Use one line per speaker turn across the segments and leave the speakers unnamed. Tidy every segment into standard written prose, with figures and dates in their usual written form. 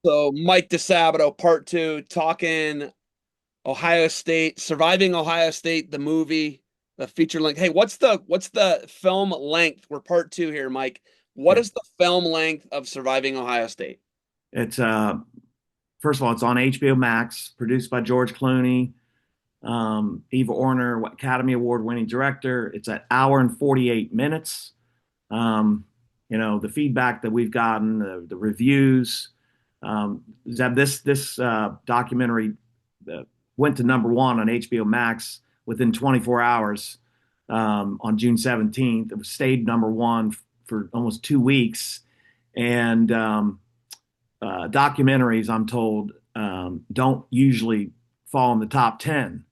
So Mike DiSabato, part two, talking Ohio State, surviving Ohio State, the movie, the feature length. Hey, what's the film length? We're part two here, Mike. What
Yeah.
is the film length of Surviving Ohio State?
It's first of all, it's on HBO Max, produced by George Clooney, Eva Orner, Academy Award-winning director. It's an hour and 48 minutes. Um, the feedback that we've gotten, the reviews. Zeb, this documentary uh, went to number one on HBO Max within 24 hours on June 17th. It stayed number one for almost 2 weeks, and documentaries, I'm told, don't usually fall in the top 10.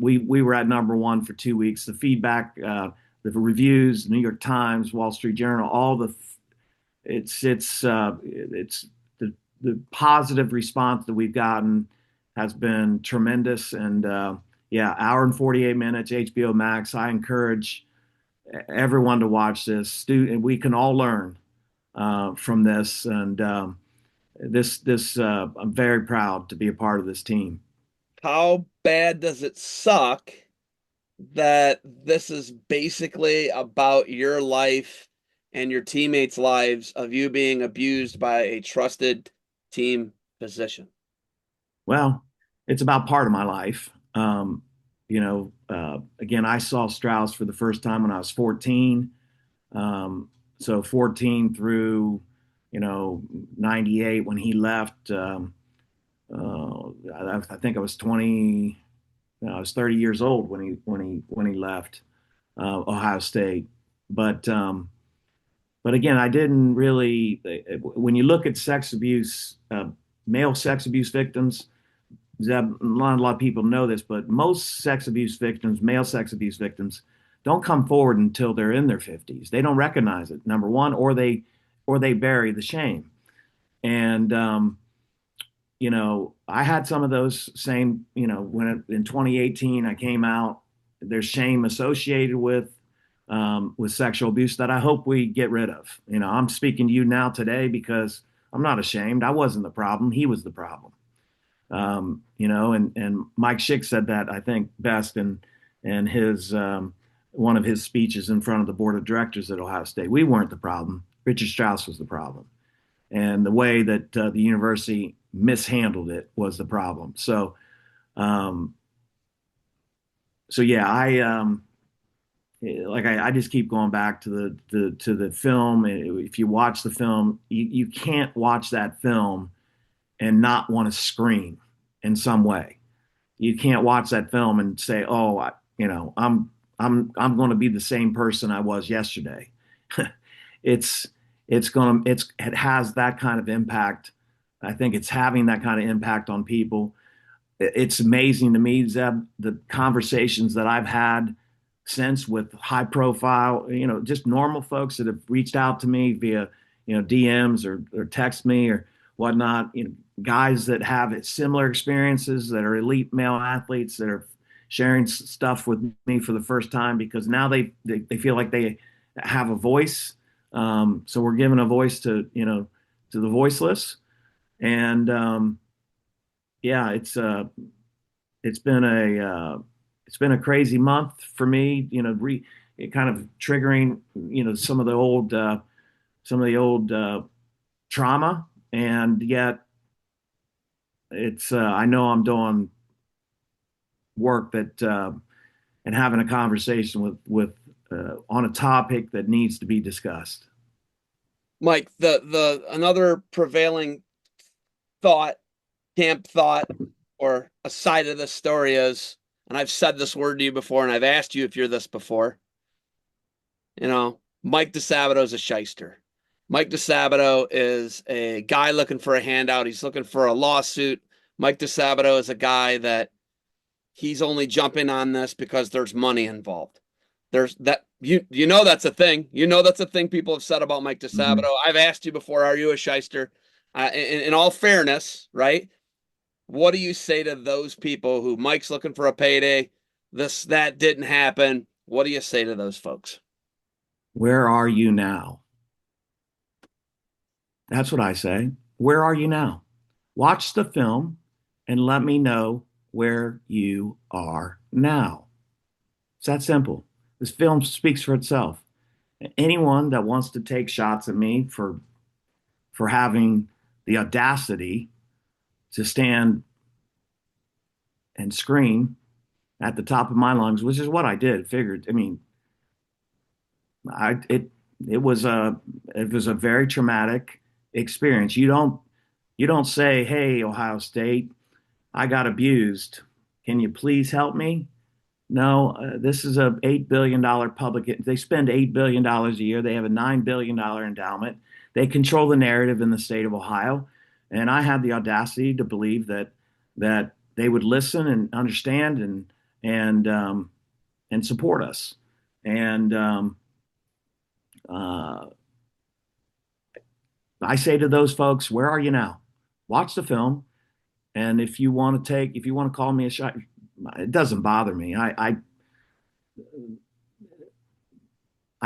We were at number one for 2 weeks. The feedback, the reviews, the New York Times, Wall Street Journal, all the it's the positive response that we've gotten has been tremendous. And yeah, hour and 48 minutes, HBO Max. I encourage everyone to watch this. And we can all learn from this. And I'm very proud to be a part of this team.
How bad does it suck that this is basically about your life and your teammates' lives of you being abused by a trusted team physician?
Well, it's about part of my life. Again, I saw Strauss for the first time when I was 14. So 14 through, 98 when he left. I think I was 20. I was 30 years old when he left Ohio State. But but again, I didn't really. When you look at sex abuse, male sex abuse victims, a lot of people know this, but most sex abuse victims, male sex abuse victims, don't come forward until they're in their 50s. They don't recognize it, number one, or they bury the shame. And I had some of those same, in 2018 I came out. There's shame associated with sexual abuse that I hope we get rid of. I'm speaking to you now today because I'm not ashamed. I wasn't the problem. He was the problem. And Mike Schick said that I think best in his one of his speeches in front of the board of directors at Ohio State. We weren't the problem. Richard Strauss was the problem, and the way that the university mishandled it was the problem. Um, so yeah, I just keep going back to the film. If you watch the film, you can't watch that film and not want to scream in some way. You can't watch that film and say, "Oh, I'm going to be the same person I was yesterday." it's it has that kind of impact. I think it's having that kind of impact on people. It's amazing to me, Zeb, the conversations that I've had since with high profile, just normal folks that have reached out to me via, DMs or text me or whatnot, guys that have similar experiences that are elite male athletes that are sharing stuff with me for the first time because now they feel like they have a voice. So we're giving a voice to the voiceless. And yeah, it's been a crazy month for me. It kind of triggering some of the old trauma, and yet it's I know I'm doing work that and having a conversation with on a topic that needs to be discussed.
Mike, the another prevailing thought, camp thought, or a side of the story is, and I've said this word to you before, and I've asked you if you're this before. Mike DiSabato is a shyster. Mike DiSabato is a guy looking for a handout. He's looking for a lawsuit. Mike DiSabato is a guy that he's only jumping on this because there's money involved. There's that you know that's a thing. You know that's a thing people have said about Mike
Mhm.
DiSabato. I've asked you before, are you a shyster? In all fairness, right? What do you say to those people who Mike's looking for a payday? That didn't happen. What do you say to those folks?
Where are you now? That's what I say. where are you now? Watch the film and let me know where you are now. It's that simple. This film speaks for itself. Anyone that wants to take shots at me for having the audacity to stand and scream at the top of my lungs, which is what I did. Figured. I mean, I it was a very traumatic experience. You don't say, "Hey, Ohio State, I got abused. Can you please help me?" No, this is a $8 billion public. They spend $8 billion a year. They have a $9 billion endowment. They control the narrative in the state of Ohio, and I had the audacity to believe that they would listen and understand and support us. And uh, I say to those folks, "Where are you now? Watch the film, and if you want to call me a shot, it doesn't bother me. I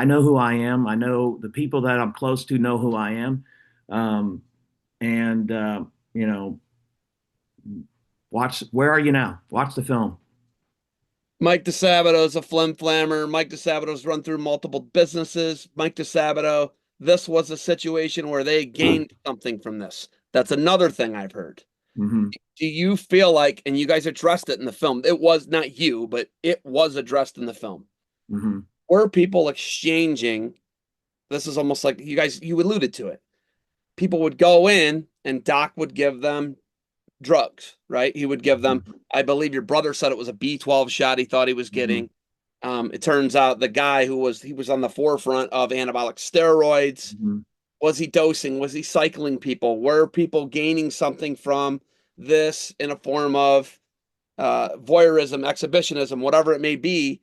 know who I am. I know the people that I'm close to know who I am. Um, and you know, watch. Where are you now? Watch the film.
Mike DiSabato is a flim flammer. Mike DiSabato's run through multiple businesses. Mike DiSabato, this was a situation where they gained something from this. That's another thing I've heard.
Hmm.
Do you feel like, and you guys addressed it in the film, it was not you, but it was addressed in the film.
Hmm.
Were people exchanging? This is almost like you alluded to it. People would go in and Doc would give them drugs, right? He would give them, I believe your brother said it was a B12 shot he thought he was
Hmm.
getting. It turns out the guy he was on the forefront of anabolic steroids.
Hmm.
Was he dosing? Was he cycling people? Were people gaining something from this in a form of voyeurism, exhibitionism, whatever it may be?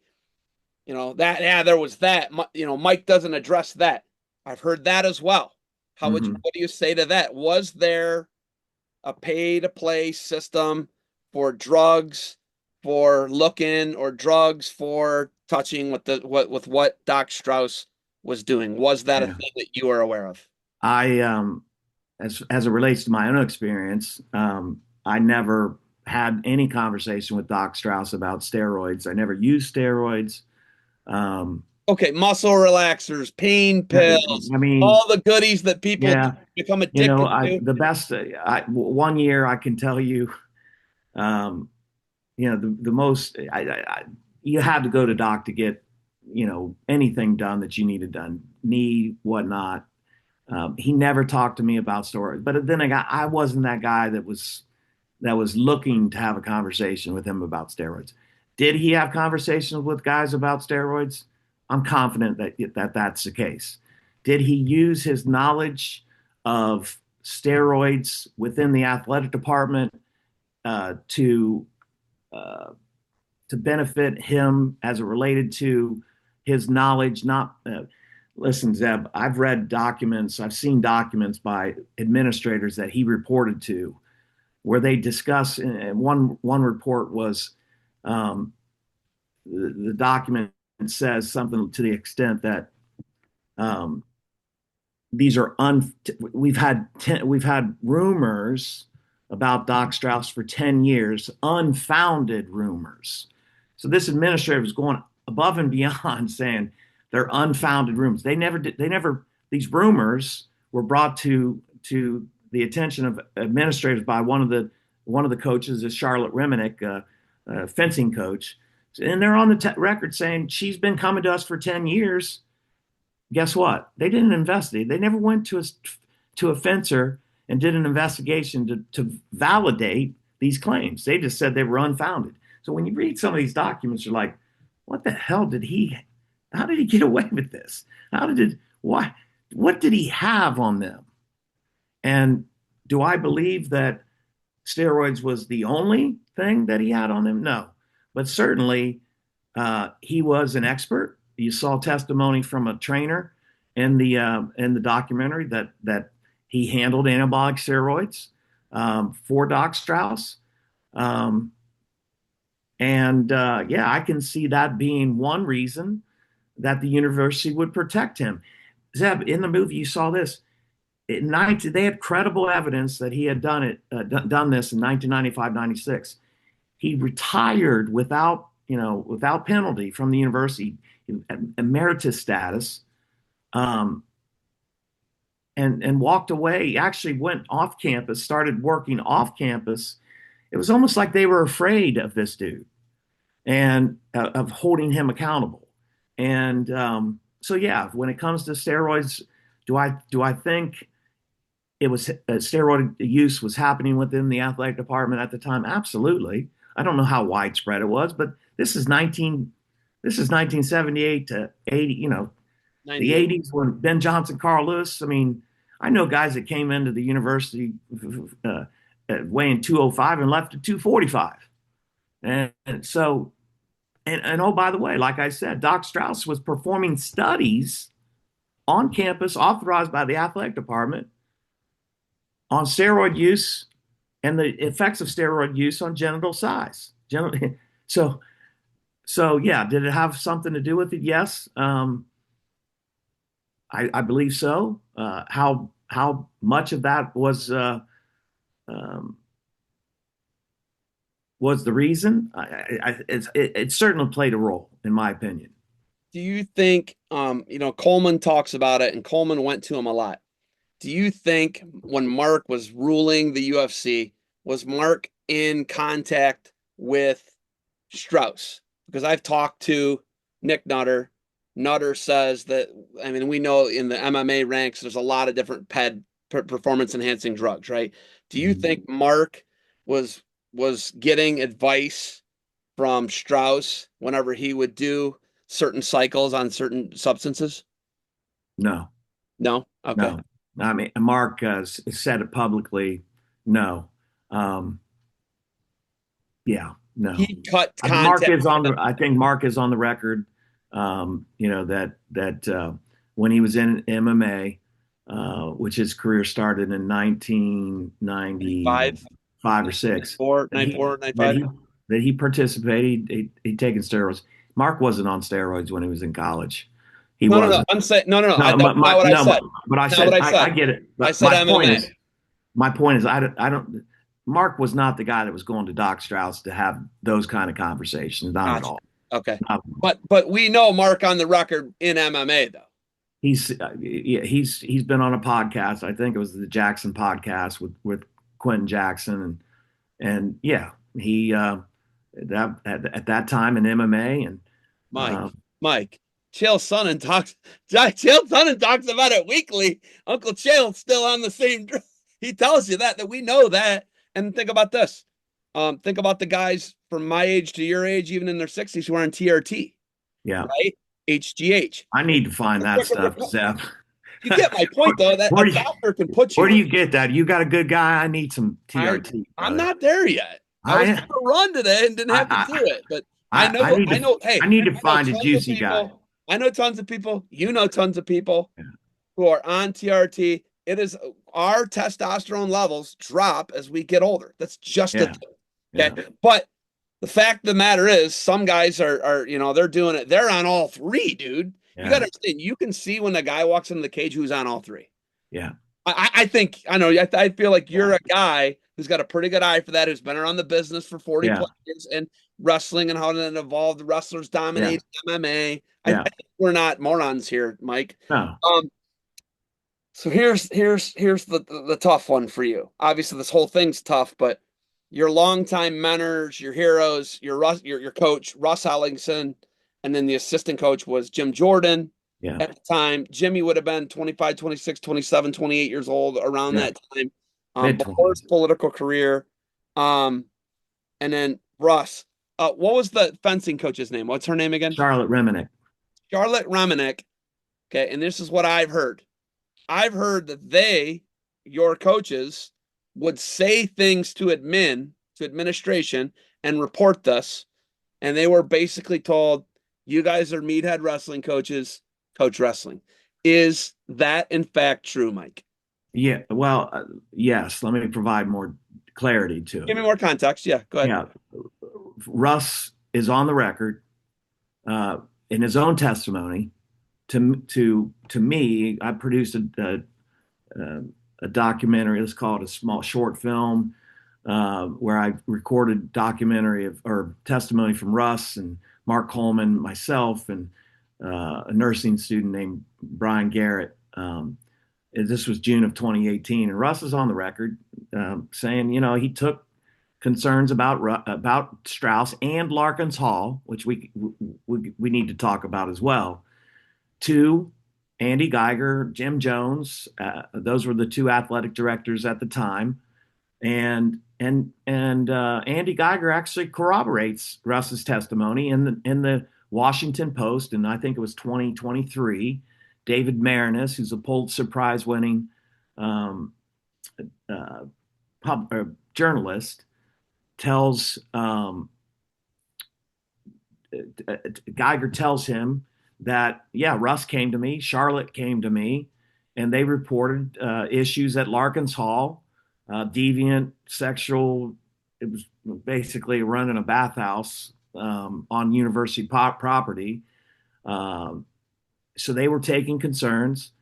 That, yeah, there was that. Mike doesn't address that. I've heard that as well.
Hmm.
What do you say to that? Was there a pay to play system for drugs, for looking, or drugs for touching with what Doc Strauss was doing? Was that a
Yeah.
thing that you were aware of?
I as it relates to my own experience, I never had any conversation with Doc Strauss about steroids. I never used steroids. Um,
Okay, muscle relaxers, pain pills,
I mean,
all the goodies that people
yeah,
become addicted to.
the best. One year I can tell you, um, the most. You had to go to doc to get, anything done that you needed done, knee, whatnot. He never talked to me about steroids, but then I wasn't that guy that was looking to have a conversation with him about steroids. Did he have conversations with guys about steroids? I'm confident that's the case. Did he use his knowledge of steroids within the athletic department uh, to uh, to benefit him as it related to his knowledge? Not listen, Zeb. I've seen documents by administrators that he reported to where they discuss. And one report was the document says something to the extent that um, these are we've had rumors about Doc Strauss for 10 years, unfounded rumors. So this administrator was going above and beyond saying they're unfounded rumors. These rumors were brought to the attention of administrators by one of the coaches, is Charlotte Reminick, fencing coach, and they're on the record saying she's been coming to us for 10 years. Guess what? They didn't investigate. They never went to a fencer and did an investigation to validate these claims. They just said they were unfounded. So when you read some of these documents, you're like, what the hell how did he get away with this? Why, what did he have on them? And do I believe that steroids was the only thing that he had on him? No, but certainly he was an expert. You saw testimony from a trainer in the documentary that he handled anabolic steroids for Doc Strauss. Um, and yeah, I can see that being one reason that the university would protect him. Zeb, in the movie, you saw this. they had credible evidence that he had done this in 1995, 96. He retired without penalty from the university, emeritus status, um, and walked away. He actually went off campus, started working off campus. It was almost like they were afraid of this dude and of holding him accountable. And so, yeah, when it comes to steroids, do I think it was steroid use was happening within the athletic department at the time? Absolutely. I don't know how widespread it was, but this is 1978 to 80, the
98.
80s when Ben Johnson, Carl Lewis. I mean, I know guys that came into the university uh, weighing 205 and left at 245. And so, and oh, by the way, like I said, Doc Strauss was performing studies on campus authorized by the athletic department on steroid use and the effects of steroid use on genital size. So, so yeah, did it have something to do with it? Yes, I believe so. How much of that um, was the reason? It certainly played a role, in my opinion.
Do you think, Coleman talks about it and Coleman went to him a lot. Do you think when Mark was ruling the UFC, was Mark in contact with Strauss? Because I've talked to Nick Nutter. Nutter says that, I mean, we know in the MMA ranks, there's a lot of different performance enhancing drugs, right? Do you think Mark was getting advice from Strauss whenever he would do certain cycles on certain substances?
No,
No? Okay.
no. I mean, Mark said it publicly. No. Um, yeah, no.
He cut
Mark
contact
is on
with
the.
him.
I think Mark is on the record. That when he was in MMA, which his career started in
95,
1995 or six,
94,
that he
94,
that
95.
he that he participated. He'd taken steroids. Mark wasn't on steroids when he was in college. He
No, no, no.
wasn't.
I'm saying no, no, no.
No,
That's not what I said.
but I
Not what
said
I
I
said.
get it.
I
But
said MMA.
my point is I don't. Mark was not the guy that was going to Doc Strauss to have those kind of conversations. Not at
Gotcha.
all.
Okay.
Not,
But we know Mark on the record in MMA though.
he's been on a podcast. I think it was the Jackson podcast with Quentin Jackson, and yeah, he at that time in MMA, and
Mike,
uh,
Mike, Chael Sonnen talks. Chael Sonnen talks about it weekly. Uncle Chael's still on the same. He tells you that we know that. And think about this. Think about the guys from my age to your age, even in their 60s, who are on TRT,
yeah,
right? HGH.
I need to find that stuff, Zeb.
You get my point, though. That
where
a
do you
doctor can put
where
you
do
in.
you get that? You got a good guy. I need some
I
TRT,
I'm
brother.
not there yet. I was going
I
to run today and didn't have to do
I
it, but I know.
I need
I
to
know. Hey,
I need to
I know
find a
tons of
juicy guy.
people. I know tons of people. You know tons of people
Yeah.
who are on TRT. It is our testosterone levels drop as we get older. That's just a
Yeah.
thing.
Yeah.
Okay. But the fact of the matter is, some guys are they're doing it. They're on all three, dude. You got
Yeah.
to understand. You can see when the guy walks into the cage who's on all three.
Yeah.
I think I know. I feel like you're
Yeah.
a guy who's got a pretty good eye for that. Who's been around the business for 40
Yeah.
plus years and wrestling and how it evolved. The wrestlers
Yeah.
dominated MMA. I
Yeah.
think we're not morons here, Mike.
No.
So here's the tough one for you. Obviously, this whole thing's tough, but your longtime mentors, your heroes, your coach Russ Hellickson, and then the assistant coach was Jim Jordan.
Yeah.
At the time, Jimmy would have been 25, 26, 27, 28 years old around
Yeah.
that time,
Mid
before
20s.
his political career. Um, and then Russ. What was the fencing coach's name? What's her name again?
Charlotte Reminick.
Charlotte Reminick. Okay, and this is what I've heard. I've heard that your coaches, would say things to administration, and report this. And they were basically told, you guys are meathead wrestling coaches, coach wrestling. Is that in fact true, Mike?
Yeah. Well, yes. Let me provide more clarity to
Give me
it.
more context. Yeah, go ahead.
Yeah. Russ is on the record in his own testimony to me. I produced uh, a documentary. Let's call it a small short film where I recorded documentary or testimony from Russ and Mark Coleman, myself, and a nursing student named Brian Garrett. This was June of 2018, and Russ is on the record saying, he took concerns about Strauss and Larkins Hall, which we need to talk about as well, to Andy Geiger, Jim Jones. Those were the two athletic directors at the time, and Andy Geiger actually corroborates Russ's testimony in the Washington Post, and I think it was 2023. David Marinis, who's a Pulitzer Prize winning um, uh, journalist, tells Geiger tells him that, yeah, Russ came to me, Charlotte came to me, and they reported issues at Larkins Hall, deviant, sexual. It was basically running a bathhouse on university property. Um, so they were taking concerns.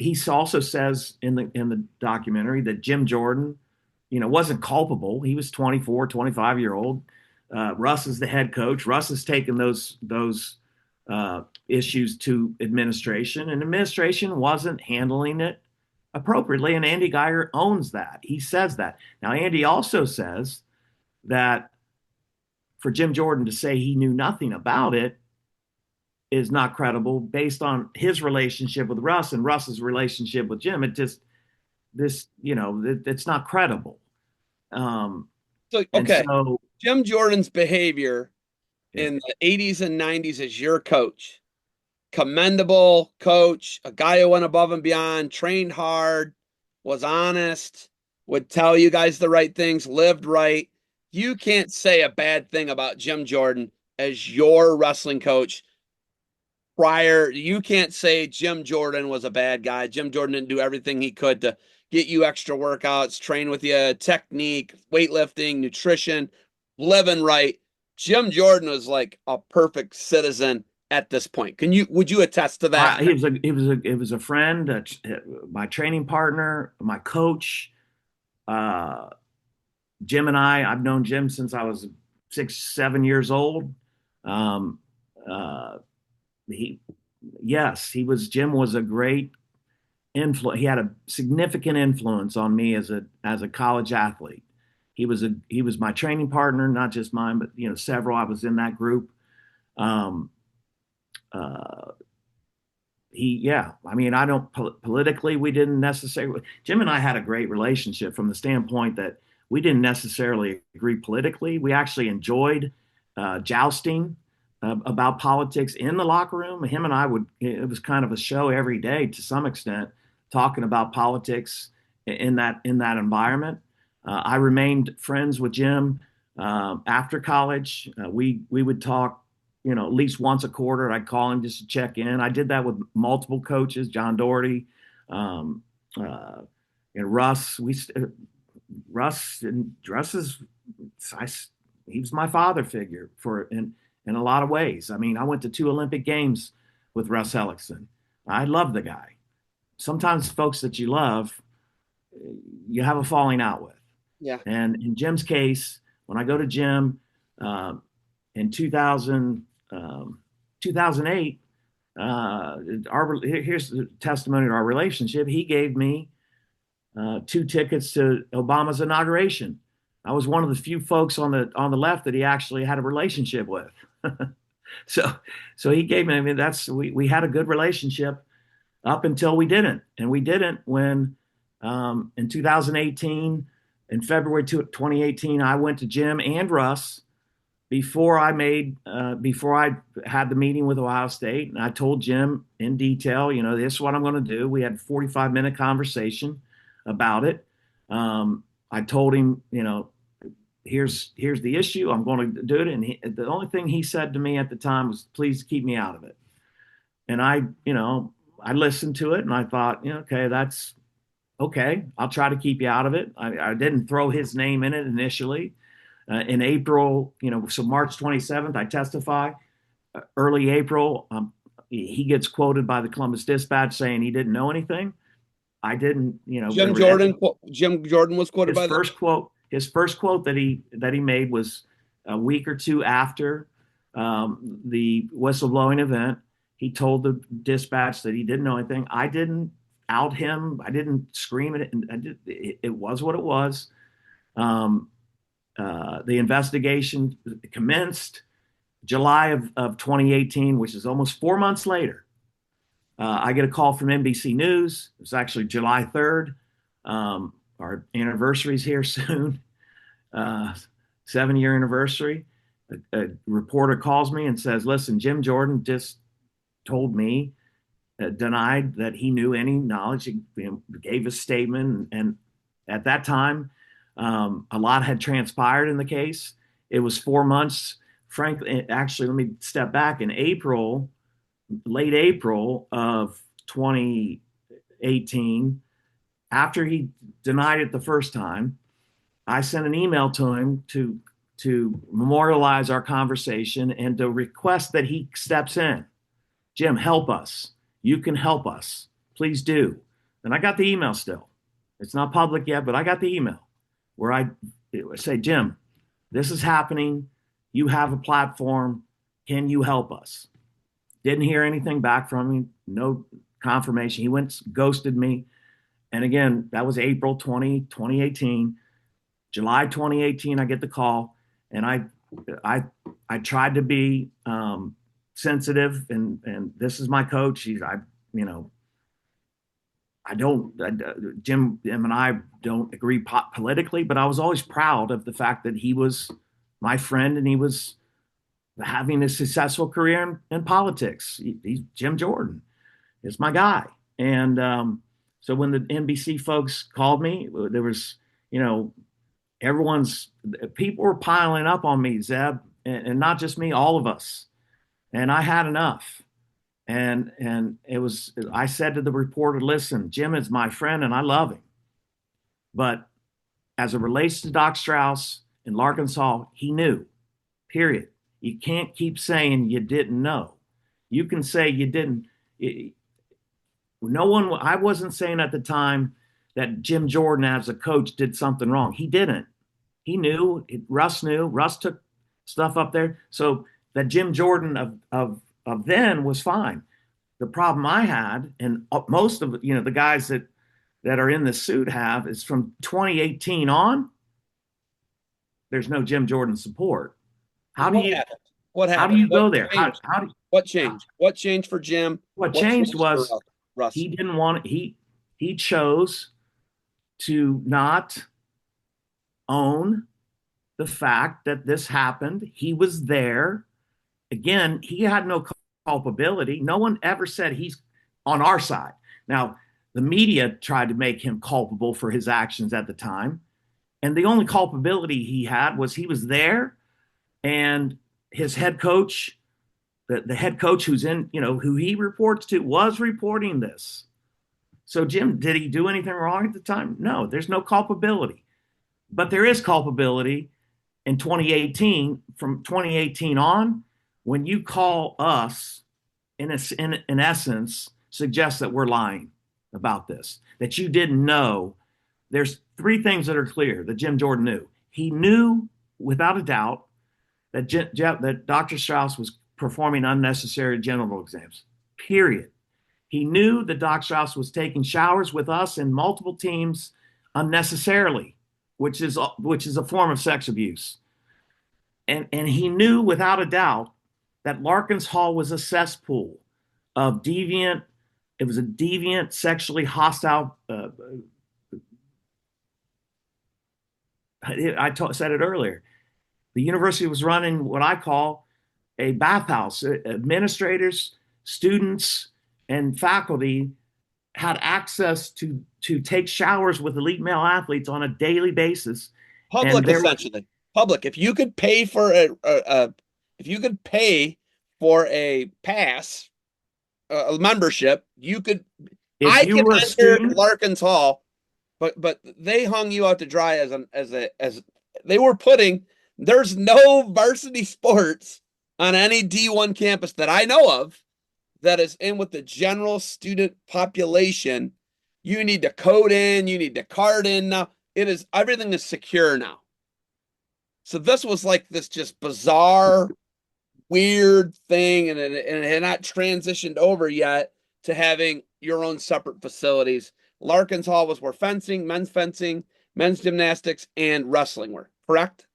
He also says in the documentary that Jim Jordan, wasn't culpable. He was 24, 25-year old. Russ is the head coach. Russ has taken those issues to administration, and administration wasn't handling it appropriately. And Andy Geiger owns that. He says that. Now, Andy also says that for Jim Jordan to say he knew nothing about it is not credible based on his relationship with Russ and Russ's relationship with Jim. It's not credible. Um,
So,
and
okay,
so,
Jim Jordan's behavior
yeah,
in the 80s and 90s as your coach, commendable coach, a guy who went above and beyond, trained hard, was honest, would tell you guys the right things, lived right. You can't say a bad thing about Jim Jordan as your wrestling coach prior. You can't say Jim Jordan was a bad guy. Jim Jordan didn't do everything he could to get you extra workouts, train with you, technique, weightlifting, nutrition, living right. Jim Jordan was like a perfect citizen at this point. Would you attest to that?
he was a friend, my training partner, my coach. Uh, Jim and I've known Jim since I was 6, 7 years old. Um, uh, he, yes, Jim was a great influence. He had a significant influence on me as a college athlete. He was my training partner, not just mine, but several. I was in that group. Um, uh, yeah, I mean, I don't politically, we didn't necessarily, Jim and I had a great relationship from the standpoint that we didn't necessarily agree politically. We actually enjoyed jousting about politics in the locker room. Him and I it was kind of a show every day to some extent, talking about politics in that environment. I remained friends with Jim after college. We would talk at least once a quarter. I'd call him just to check in. I did that with multiple coaches, John Doherty, um, uh, and Russ. Russ is, I, he was my father figure in a lot of ways. I mean, I went to 2 Olympic Games with Russ Hellickson. I love the guy. Sometimes folks that you love, you have a falling out with.
Yeah.
And in Jim's case, when I go to Jim uh, in 2008, here's the testimony to our relationship. He gave me 2 tickets to Obama's inauguration. I was one of the few folks on the left that he actually had a relationship with. so so he gave me. I mean, we had a good relationship up until we didn't, and we didn't when in 2018, in February 2018, I went to Jim and Russ before I had the meeting with Ohio State, and I told Jim in detail, this is what I'm going to do. We had a 45-minute conversation about it. I told him, here's the issue. I'm going to do it, and the only thing he said to me at the time was, "Please keep me out of it." And I listened to it, and I thought, okay, that's okay. I'll try to keep you out of it. I didn't throw his name in it initially. In April, so March 27th, I testify. Early April, he gets quoted by the Columbus Dispatch saying he didn't know anything. I didn't,
Jim Jordan was quoted by them.
His first quote that he made was a week or two after the whistleblowing event. He told the dispatch that he didn't know anything. I didn't out him. I didn't scream it. It was what it was. The investigation commenced July of 2018, which is almost 4 months later. I get a call from NBC News. It was actually July 3rd. Our anniversary's here soon, 7-year anniversary. A reporter calls me and says, listen, Jim Jordan just told me, denied that he knew any knowledge. He gave a statement. And at that time, a lot had transpired in the case. It was 4 months. Frankly, actually, let me step back. In late April of 2018, after he denied it the first time, I sent an email to him to memorialize our conversation and to request that he steps in. Jim, help us. You can help us. Please do. And I got the email still. It's not public yet, but I got the email where I say, Jim, this is happening. You have a platform. Can you help us? Didn't hear anything back from him. No confirmation. He ghosted me. And again, that was April 2018. July 2018, I get the call, and I tried to be sensitive, and this is my coach. Jim and I don't agree politically, but I was always proud of the fact that he was my friend and he was having a successful career in politics. He's Jim Jordan is my guy. And so when the NBC folks called me, there was, people were piling up on me, Zeb, and not just me, all of us. And I had enough. And I said to the reporter, listen, Jim is my friend and I love him. But as it relates to Doc Strauss and Larkins Hall, he knew, period. You can't keep saying you didn't know. You can say you didn't. I wasn't saying at the time that Jim Jordan as a coach did something wrong. He didn't. He knew. Russ knew. Russ took stuff up there. So that Jim Jordan of then was fine. The problem I had, and most of the guys that are in this suit have, is from 2018 on, there's no Jim Jordan support.
What happened?
How do you go there?
What changed? What changed for Jim?
What changed was Russ. He didn't want it. He chose to not own the fact that this happened. He was there. Again, he had no culpability. No one ever said he's on our side. Now, the media tried to make him culpable for his actions at the time. And the only culpability he had was he was there, and his head coach, the head coach who's in, who he reports to, was reporting this. So Jim, did he do anything wrong at the time? No, there's no culpability. But there is culpability in 2018, from 2018 on, when you call us, in essence, suggest that we're lying about this, that you didn't know. There's three things that are clear that Jim Jordan knew. He knew without a doubt that Dr. Strauss was performing unnecessary genital exams, period. He knew that Doc Strauss was taking showers with us and multiple teams unnecessarily, which is a form of sex abuse. And he knew without a doubt that Larkins Hall was a cesspool of deviant. It was a deviant, sexually hostile. Said it earlier. The university was running what I call a bathhouse. Administrators, students, and faculty had access to take showers with elite male athletes on a daily basis.
Public, essentially. Public. If you could pay for a pass, a membership, I could enter Larkins Hall, but they hung you out to dry as they were putting. There's no varsity sports on any D1 campus that I know of that is in with the general student population You need to code in, you need to card in now. Everything is secure now. So this was like this just bizarre, weird thing, and it had not transitioned over yet to having your own separate facilities. Larkins Hall was where fencing, men's gymnastics, and wrestling were, correct?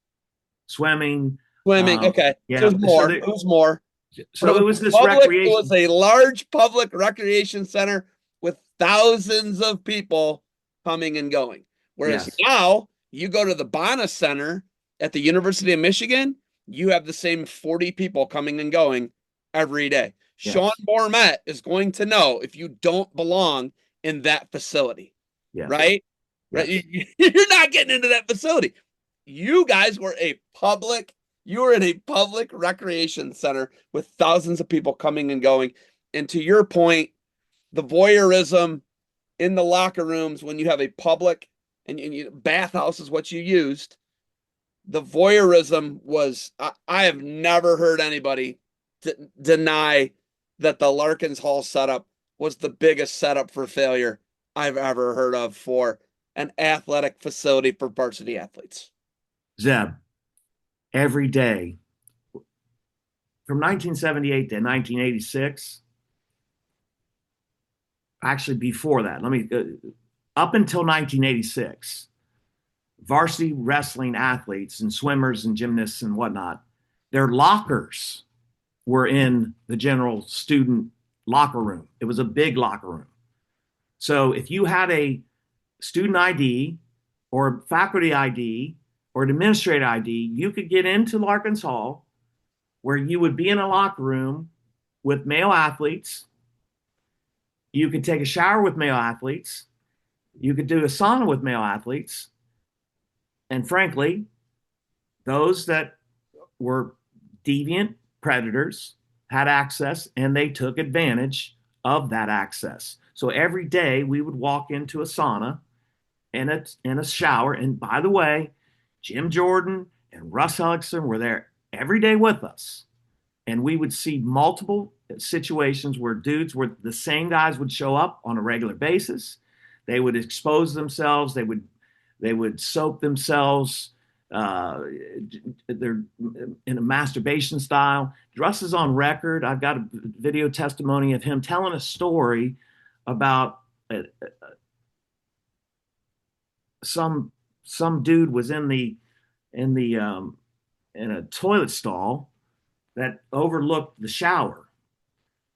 Swimming.
Swimming. Okay. So
Yeah.
it was more. It was more. But it
So it
was
was this
public. It
recreation.
was a large public recreation center with thousands of people coming and going. Whereas
Yes.
now you go to the Bana Center at the University of Michigan, you have the same 40 people coming and going every day. Sean
Yes.
Bormet is going to know if you don't belong in that facility,
Yes.
right? Right?
Yes.
You're not getting into that facility. You guys were you were in a public recreation center with thousands of people coming and going. And to your point, the voyeurism in the locker rooms when you have a public bathhouse is what you used. The voyeurism was, I have never heard anybody deny that the Larkins Hall setup was the biggest setup for failure I've ever heard of for an athletic facility for varsity athletes.
Zeb, every day from 1978 to 1986, actually before that, up until 1986, varsity wrestling athletes and swimmers and gymnasts and whatnot, their lockers were in the general student locker room. It was a big locker room. So if you had a student ID or faculty ID or an administrator ID, you could get into Larkins Hall where you would be in a locker room with male athletes. You could take a shower with male athletes. You could do a sauna with male athletes. And frankly, those that were deviant predators had access and they took advantage of that access. So every day we would walk into a sauna and a shower. And by the way, Jim Jordan and Russ Hellickson were there every day with us. And we would see multiple situations where the same guys would show up on a regular basis. They would expose themselves. They would soap themselves. They're in a masturbation style. Russ is on record. I've got a video testimony of him telling a story about some dude was in a toilet stall that overlooked the shower,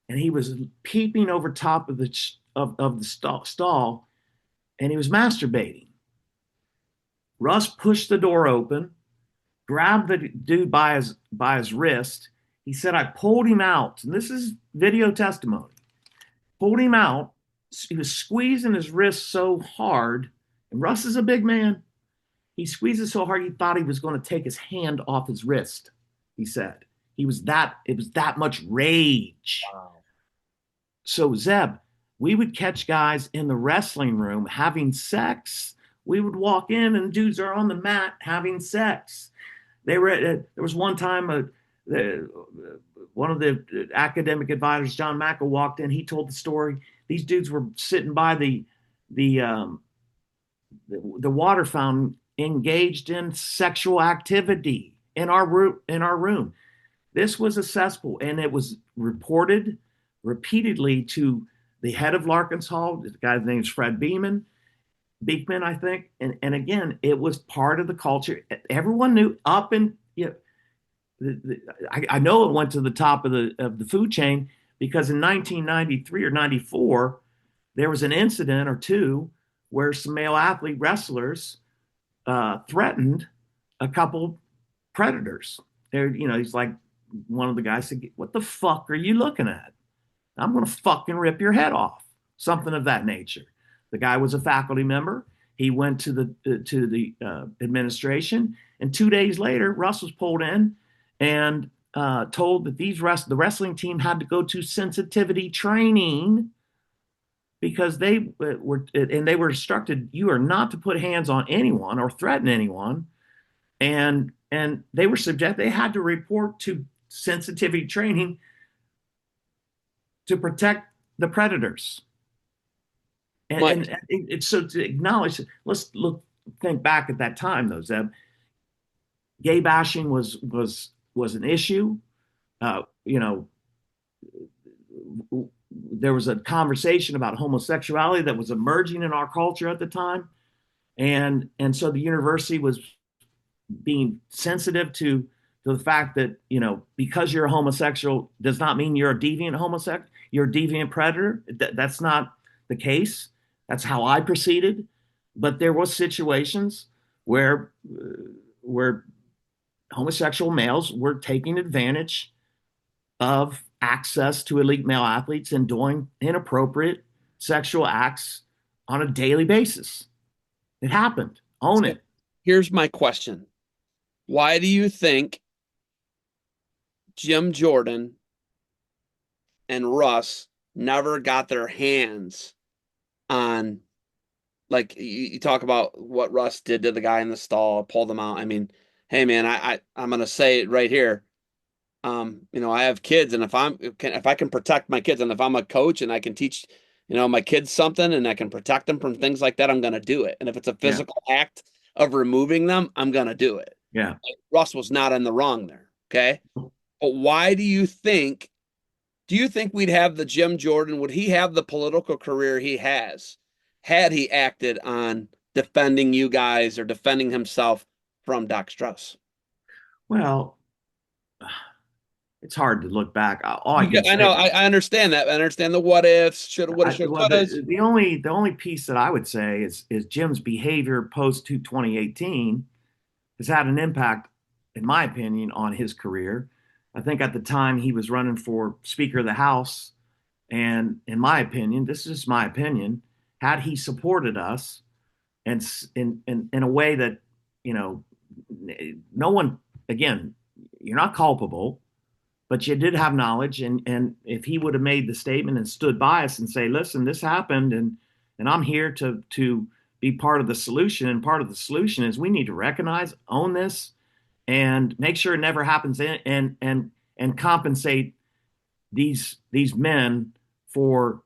and he was peeping over top of the stall, and he was masturbating. Russ pushed the door open, grabbed the dude by his wrist. He said, "I pulled him out," and this is video testimony. Pulled him out. He was squeezing his wrist so hard, and Russ is a big man. He squeezed it so hard he thought he was going to take his hand off his wrist. He said it was that much rage.
Wow.
So Zeb, we would catch guys in the wrestling room having sex. We would walk in and dudes are on the mat having sex. There was one time one of the academic advisors, John Mackel, walked in. He told the story. These dudes were sitting by the water fountain, engaged in sexual activity in our room. This was a cesspool, and it was reported repeatedly to the head of Larkins Hall. The guy's name is Fred Beekman, I think. And again, it was part of the culture. Everyone knew up and I know it went to the top of the food chain because in 1993 or 94, there was an incident or two where some male athlete wrestlers threatened a couple predators. He's like, one of the guys said, "What the fuck are you looking at? I'm going to fucking rip your head off." Something of that nature. The guy was a faculty member. He went to the administration, and 2 days later, Russ was pulled in and told that the wrestling team had to go to sensitivity training because they were instructed, you are not to put hands on anyone or threaten anyone, and they had to report to sensitivity training to protect the predators.
Mike,
it's so to acknowledge. Think back at that time, though, Zeb. Gay bashing was an issue. You know, there was a conversation about homosexuality that was emerging in our culture at the time, and so the university was being sensitive to the fact that, because you're a homosexual does not mean you're a deviant homosexual, you're a deviant predator. That's not the case. That's how I proceeded. But there was situations where homosexual males were taking advantage of access to elite male athletes and doing inappropriate sexual acts on a daily basis. It happened. Own
so
it.
here's my question. Why do you think Jim Jordan and Russ never got their hands on, like you talk about what Russ did to the guy in the stall, pulled them out. I mean, hey man, I'm gonna say it right here. I have kids, and if I can protect my kids, and if I'm a coach and I can teach, my kids something, and I can protect them from things like that, I'm gonna do it. And if it's a
Yeah.
physical act of removing them, I'm gonna do it.
Yeah.
Russ was not in the wrong there. Okay. But why do you think we'd have the Jim Jordan? Would he have the political career he has had he acted on defending you guys or defending himself from Doc Strauss?
Well, it's hard to look back. All I can
I
say,
know. I understand that. I understand the what ifs, shoulda, woulda, shoulda,
well,
couldas.
the only piece that I would say is Jim's behavior post 2018 has had an impact, in my opinion, on his career. I think at the time he was running for Speaker of the House, and in my opinion, this is my opinion, had he supported us and in a way that, you know no one, again, you're not culpable, but you did have knowledge, and if he would have made the statement and stood by us and say, listen, this happened, and I'm here to be part of the solution, and part of the solution is we need to recognize, own this, and make sure it never happens, and compensate these men for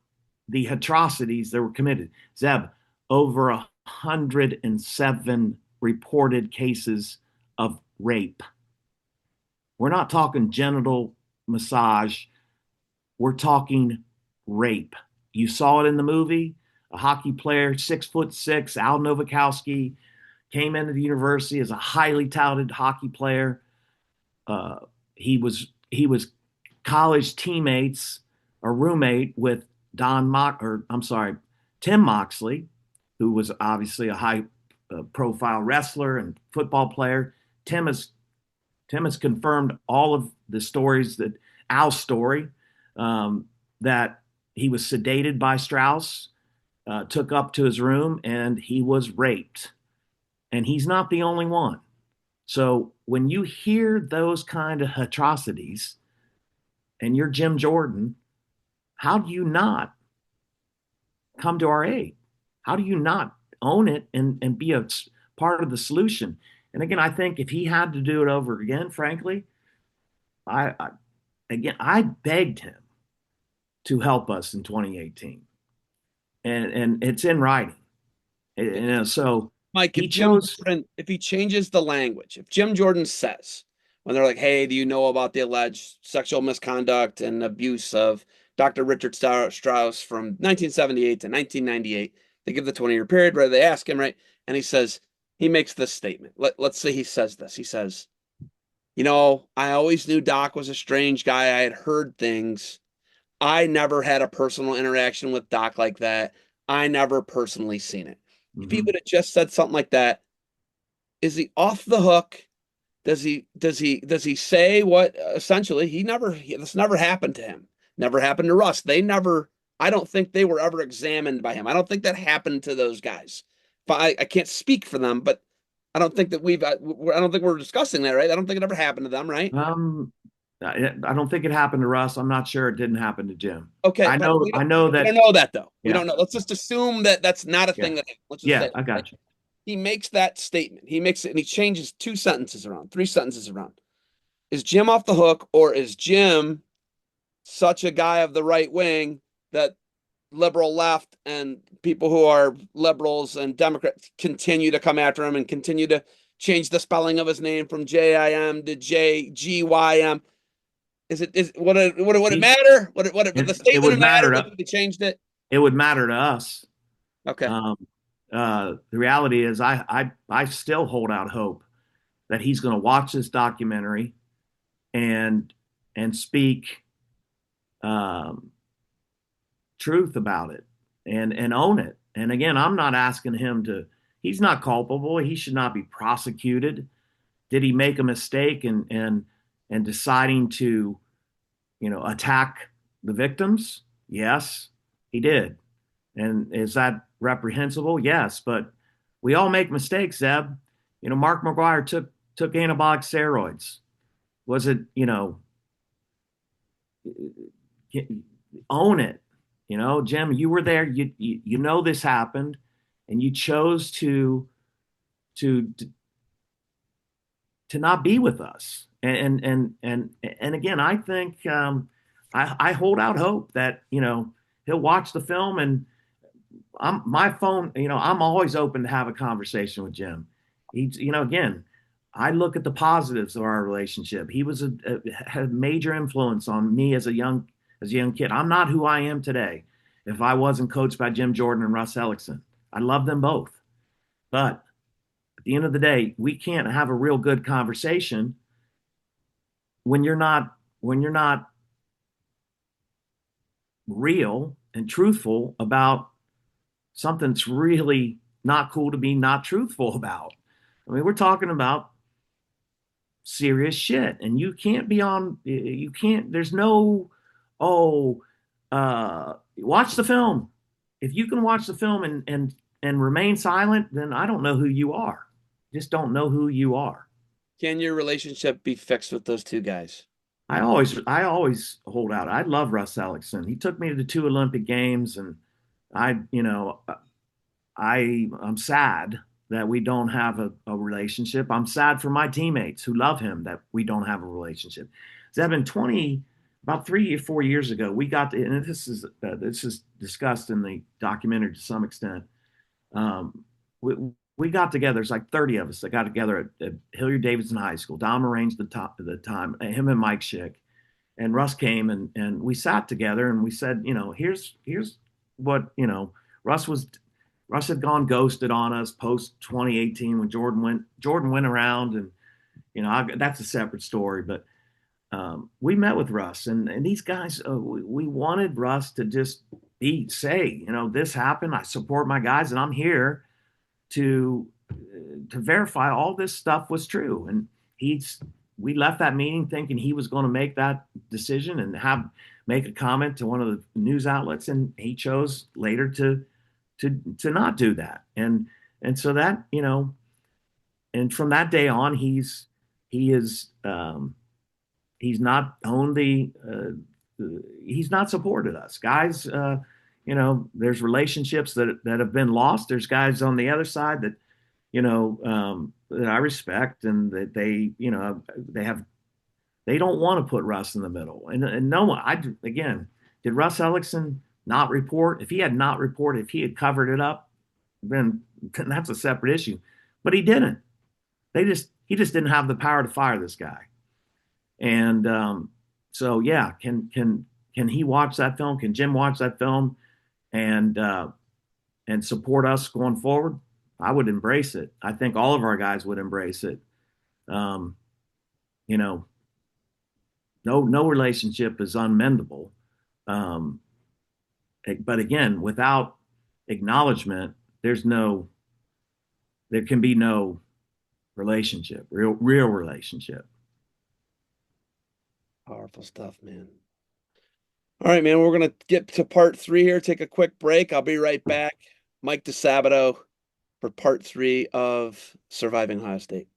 the atrocities that were committed. Zeb, over 107 reported cases of rape. We're not talking genital massage. We're talking rape. You saw it in the movie. A hockey player, 6'6", Al Novakowski, came into the university as a highly touted hockey player. He was college teammates or roommate with Tim Moxley, who was obviously a high profile wrestler and football player. Tim has confirmed all of the stories, that Al's story, that he was sedated by Strauss, took up to his room, and he was raped. And he's not the only one. So when you hear those kind of atrocities and you're Jim Jordan, how do you not come to our aid? How do you not own it and be a part of the solution? And again, I think if he had to do it over again, frankly, I begged him to help us in 2018, and it's in writing. So
Mike,
he chose.
If he changes the language, if Jim Jordan says, when they're like, hey, do you know about the alleged sexual misconduct and abuse of Dr. Richard Strauss from 1978 to 1998, they give the 20-year period where they ask him, right? And he makes this statement. Let's say he says this. He says, I always knew Doc was a strange guy. I had heard things. I never had a personal interaction with Doc like that. I never personally seen it. If he
Mhm.
would have just said something like that, is he off the hook? Does he say what essentially this never happened to him? Never happened to Russ. I don't think they were ever examined by him. I don't think that happened to those guys. But I can't speak for them, but I don't think that I don't think we're discussing that, right? I don't think it ever happened to them, right?
Um, I don't think it happened to Russ. I'm not sure it didn't happen to Jim.
Okay,
I
but
know. I know
we
that.
don't know that though. We
Yeah.
don't know. Let's just assume that that's not a
Yeah.
thing that happened. Let's just
Yeah.
say
I
right?
got you.
He makes that statement. He makes it and he changes two sentences around, three sentences around. Is Jim off the hook, or is Jim such a guy of the right wing that liberal left and people who are liberals and Democrats continue to come after him and continue to change the spelling of his name from Jim to JGYM. Would it
He,
matter? Would the
it
statement
would
have mattered
matter to
if they changed it?
it would matter to us.
Okay.
Um, the reality is, I still hold out hope that he's going to watch this documentary and speak um, truth about it and own it. And again, I'm not asking him to. He's not culpable. He should not be prosecuted. Did he make a mistake and deciding to attack the victims? Yes, he did. And is that reprehensible? Yes, but we all make mistakes, Zeb. Mark McGuire took anabolic steroids. Was it, own it? Jim, you were there. You know this happened, and you chose to not be with us. And again, I think I hold out hope that he'll watch the film. And my phone, I'm always open to have a conversation with Jim. He's, again, I look at the positives of our relationship. He was had a major influence on me as a young kid. I'm not who I am today if I wasn't coached by Jim Jordan and Russ Hellickson. I love them both, but at the end of the day, we can't have a real good conversation when you're not real and truthful about something that's really not cool to be not truthful about. I mean, we're talking about serious shit, and you can't, there's no, oh, watch the film. If you can watch the film and remain silent, then I don't know who you are. Just don't know who you are.
Can your relationship be fixed with those two guys?
I always hold out. I love Russ Hellickson. He took me to the two Olympic Games, and I, I'm sad that we don't have a relationship. I'm sad for my teammates who love him that we don't have a relationship. Zebin, about 3 or 4 years ago, we got to, and this is discussed in the documentary to some extent. Um, we got together. There's like 30 of us that got together at Hilliard Davidson High School. Don Morange, the top of the time, him and Mike Schick, and Russ came and we sat together and we said, here's what Russ was. Russ had gone ghosted on us post 2018 when Jordan went around, and that's a separate story. But we met with Russ and these guys. We wanted Russ to just say, this happened. I support my guys, and I'm here to verify all this stuff was true. And we left that meeting thinking he was going to make that decision and make a comment to one of the news outlets, and he chose later to not do that. And so that, and from that day on, he's not owned he's not supported us guys. There's relationships that have been lost. There's guys on the other side that that I respect, and that they don't want to put Russ in the middle. And no one, again, did Russ Hellickson not report? If he had not reported, if he had covered it up, then that's a separate issue. But he didn't. He just didn't have the power to fire this guy. And so yeah, can he watch that film? Can Jim watch that film and support us going forward? I would embrace it. I think all of our guys would embrace it. No relationship is unmendable. But again, without acknowledgement, there can be no relationship, real relationship.
Powerful stuff, man. All right, man. We're gonna get to part 3 here. Take a quick break. I'll be right back. Mike DiSabato for part 3 of Surviving Ohio State.